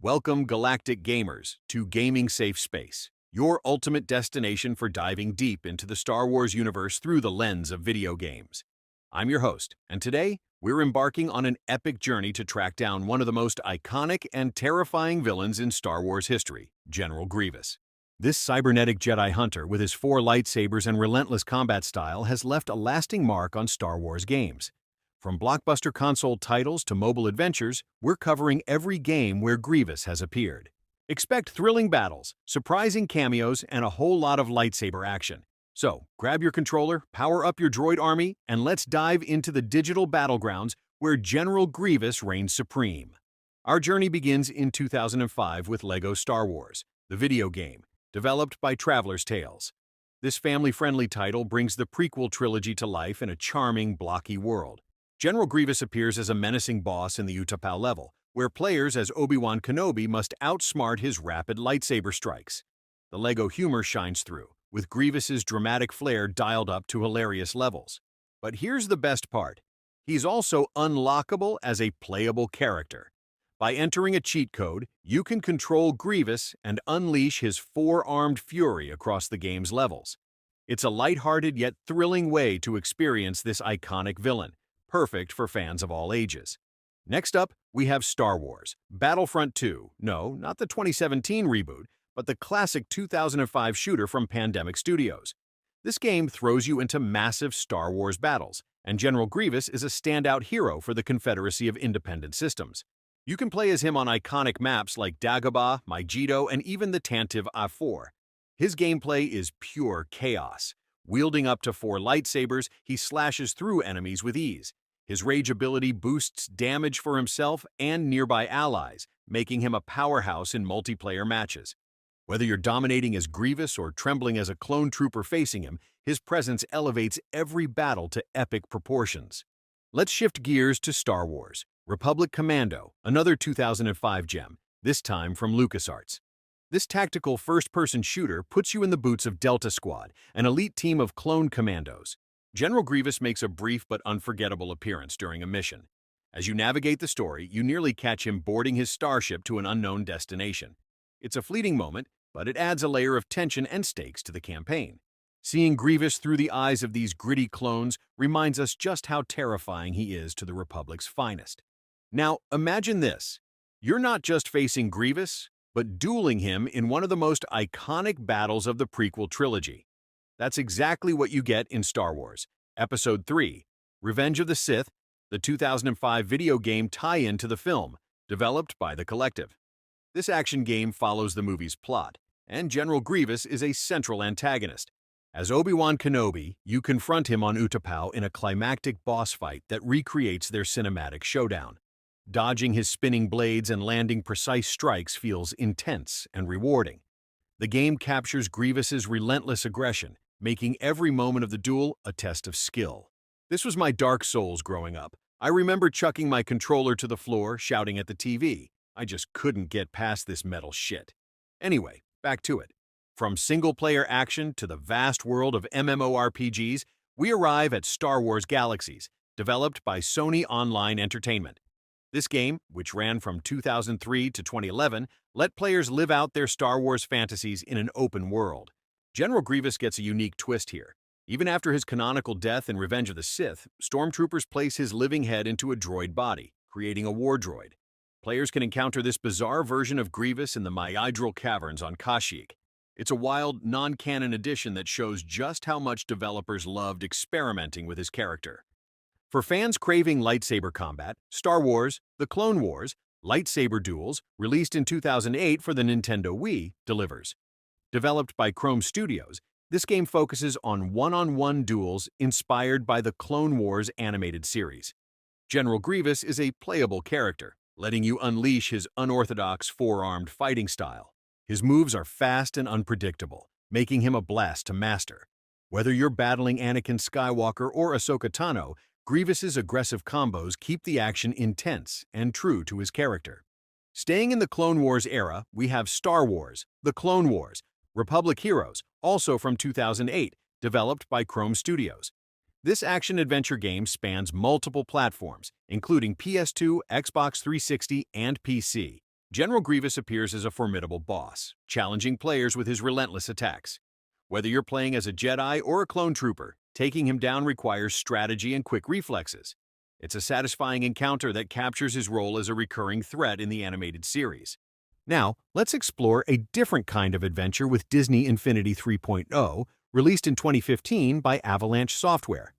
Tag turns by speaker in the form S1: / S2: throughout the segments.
S1: Welcome, galactic gamers, to GamingSafeSpace, your ultimate destination for diving deep into the Star Wars universe through the lens of video games. I'm your host, and today we're embarking on an epic journey to track down one of the most iconic and terrifying villains in Star Wars history, General Grievous. This cybernetic Jedi hunter with his 4 lightsabers and relentless combat style has left a lasting mark on Star Wars games. From blockbuster console titles to mobile adventures, we're covering every game where Grievous has appeared. Expect thrilling battles, surprising cameos, and a whole lot of lightsaber action. So, grab your controller, power up your droid army, and let's dive into the digital battlegrounds where General Grievous reigns supreme. Our journey begins in 2005 with LEGO Star Wars, the video game, developed by Traveler's Tales. This family-friendly title brings the prequel trilogy to life in a charming, blocky world. General Grievous appears as a menacing boss in the Utapau level, where players as Obi-Wan Kenobi must outsmart his rapid lightsaber strikes. The LEGO humor shines through, with Grievous's dramatic flair dialed up to hilarious levels. But here's the best part. He's also unlockable as a playable character. By entering a cheat code, you can control Grievous and unleash his 4-armed fury across the game's levels. It's a lighthearted yet thrilling way to experience this iconic villain, perfect for fans of all ages. Next up, we have Star Wars, Battlefront 2. No, not the 2017 reboot, but the classic 2005 shooter from Pandemic Studios. This game throws you into massive Star Wars battles, and General Grievous is a standout hero for the Confederacy of Independent Systems. You can play as him on iconic maps like Dagobah, Megiddo, and even the Tantive A4. His gameplay is pure chaos. Wielding up to 4 lightsabers, he slashes through enemies with ease. His rage ability boosts damage for himself and nearby allies, making him a powerhouse in multiplayer matches. Whether you're dominating as Grievous or trembling as a clone trooper facing him, his presence elevates every battle to epic proportions. Let's shift gears to Star Wars, Republic Commando, another 2005 gem, this time from LucasArts. This tactical first-person shooter puts you in the boots of Delta Squad, an elite team of clone commandos. General Grievous makes a brief but unforgettable appearance during a mission. As you navigate the story, you nearly catch him boarding his starship to an unknown destination. It's a fleeting moment, but it adds a layer of tension and stakes to the campaign. Seeing Grievous through the eyes of these gritty clones reminds us just how terrifying he is to the Republic's finest. Now, imagine this. You're not just facing Grievous, but dueling him in one of the most iconic battles of the prequel trilogy. That's exactly what you get in Star Wars, Episode 3, Revenge of the Sith, the 2005 video game tie-in to the film, developed by The Collective. This action game follows the movie's plot, and General Grievous is a central antagonist. As Obi-Wan Kenobi, you confront him on Utapau in a climactic boss fight that recreates their cinematic showdown. Dodging his spinning blades and landing precise strikes feels intense and rewarding. The game captures Grievous's relentless aggression, making every moment of the duel a test of skill. This was my Dark Souls growing up. I remember chucking my controller to the floor, shouting at the TV. I just couldn't get past this metal shit. Anyway, back to it. From single-player action to the vast world of MMORPGs, we arrive at Star Wars Galaxies, developed by Sony Online Entertainment. This game, which ran from 2003 to 2011, let players live out their Star Wars fantasies in an open world. General Grievous gets a unique twist here. Even after his canonical death in Revenge of the Sith, stormtroopers place his living head into a droid body, creating a war droid. Players can encounter this bizarre version of Grievous in the Myidril Caverns on Kashyyyk. It's a wild, non-canon addition that shows just how much developers loved experimenting with his character. For fans craving lightsaber combat, Star Wars, The Clone Wars, Lightsaber Duels, released in 2008 for the Nintendo Wii, delivers. Developed by Chrome Studios, this game focuses on one-on-one duels inspired by the Clone Wars animated series. General Grievous is a playable character, letting you unleash his unorthodox 4-armed fighting style. His moves are fast and unpredictable, making him a blast to master. Whether you're battling Anakin Skywalker or Ahsoka Tano, Grievous's aggressive combos keep the action intense and true to his character. Staying in the Clone Wars era, we have Star Wars, The Clone Wars, Republic Heroes, also from 2008, developed by Chrome Studios. This action-adventure game spans multiple platforms, including PS2, Xbox 360, and PC. General Grievous appears as a formidable boss, challenging players with his relentless attacks. Whether you're playing as a Jedi or a clone trooper, taking him down requires strategy and quick reflexes. It's a satisfying encounter that captures his role as a recurring threat in the animated series. Now, let's explore a different kind of adventure with Disney Infinity 3.0, released in 2015 by Avalanche Software.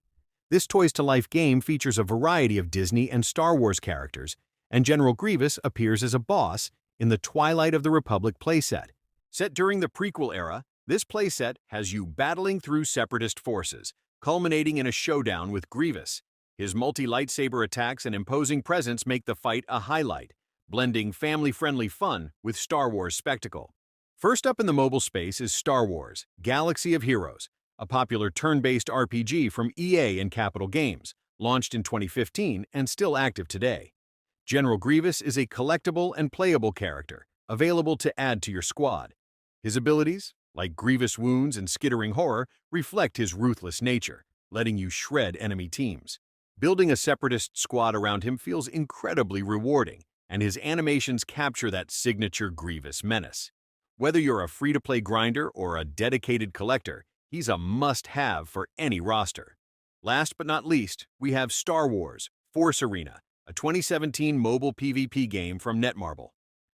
S1: This Toys-to-Life game features a variety of Disney and Star Wars characters, and General Grievous appears as a boss in the Twilight of the Republic playset. Set during the prequel era, this playset has you battling through Separatist forces, culminating in a showdown with Grievous. His multi-lightsaber attacks and imposing presence make the fight a highlight, blending family-friendly fun with Star Wars spectacle. First up in the mobile space is Star Wars: Galaxy of Heroes, a popular turn-based RPG from EA and Capital Games, launched in 2015 and still active today. General Grievous is a collectible and playable character, available to add to your squad. His abilities, like Grievous wounds and skittering horror, reflect his ruthless nature, letting you shred enemy teams. Building a Separatist squad around him feels incredibly rewarding, and his animations capture that signature Grievous menace. Whether you're a free-to-play grinder or a dedicated collector, he's a must-have for any roster. Last but not least, we have Star Wars: Force Arena, a 2017 mobile PvP game from Netmarble.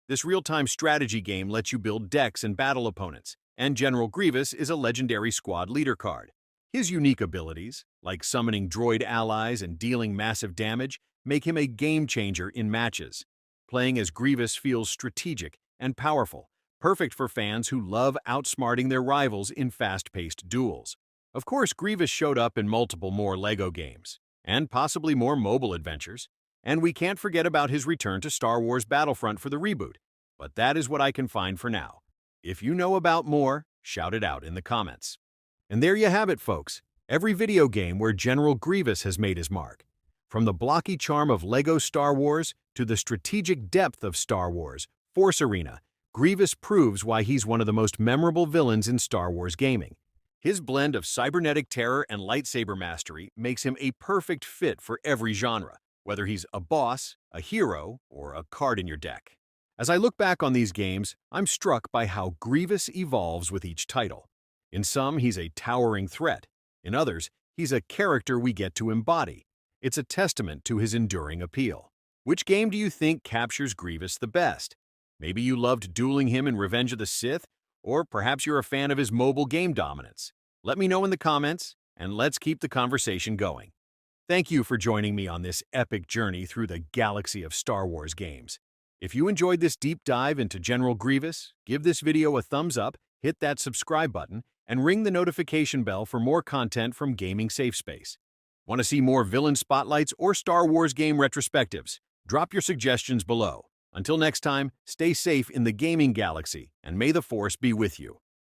S1: This real-time strategy game lets you build decks and battle opponents, and General Grievous is a legendary squad leader card. His unique abilities, like summoning droid allies and dealing massive damage, make him a game-changer in matches. Playing as Grievous feels strategic and powerful, perfect for fans who love outsmarting their rivals in fast-paced duels. Of course, Grievous showed up in multiple more LEGO games, and possibly more mobile adventures. And we can't forget about his return to Star Wars Battlefront for the reboot. But that is what I can find for now. If you know about more, shout it out in the comments. And there you have it, folks. Every video game where General Grievous has made his mark. From the blocky charm of LEGO Star Wars to the strategic depth of Star Wars: Force Arena, Grievous proves why he's one of the most memorable villains in Star Wars gaming. His blend of cybernetic terror and lightsaber mastery makes him a perfect fit for every genre, whether he's a boss, a hero, or a card in your deck. As I look back on these games, I'm struck by how Grievous evolves with each title. In some, he's a towering threat. In others, he's a character we get to embody. It's a testament to his enduring appeal. Which game do you think captures Grievous the best? Maybe you loved dueling him in Revenge of the Sith, or perhaps you're a fan of his mobile game dominance. Let me know in the comments, and let's keep the conversation going. Thank you for joining me on this epic journey through the galaxy of Star Wars games. If you enjoyed this deep dive into General Grievous, give this video a thumbs up, hit that subscribe button, and ring the notification bell for more content from GamingSafeSpace. Want to see more villain spotlights or Star Wars game retrospectives? Drop your suggestions below. Until next time, stay safe in the gaming galaxy, and may the Force be with you.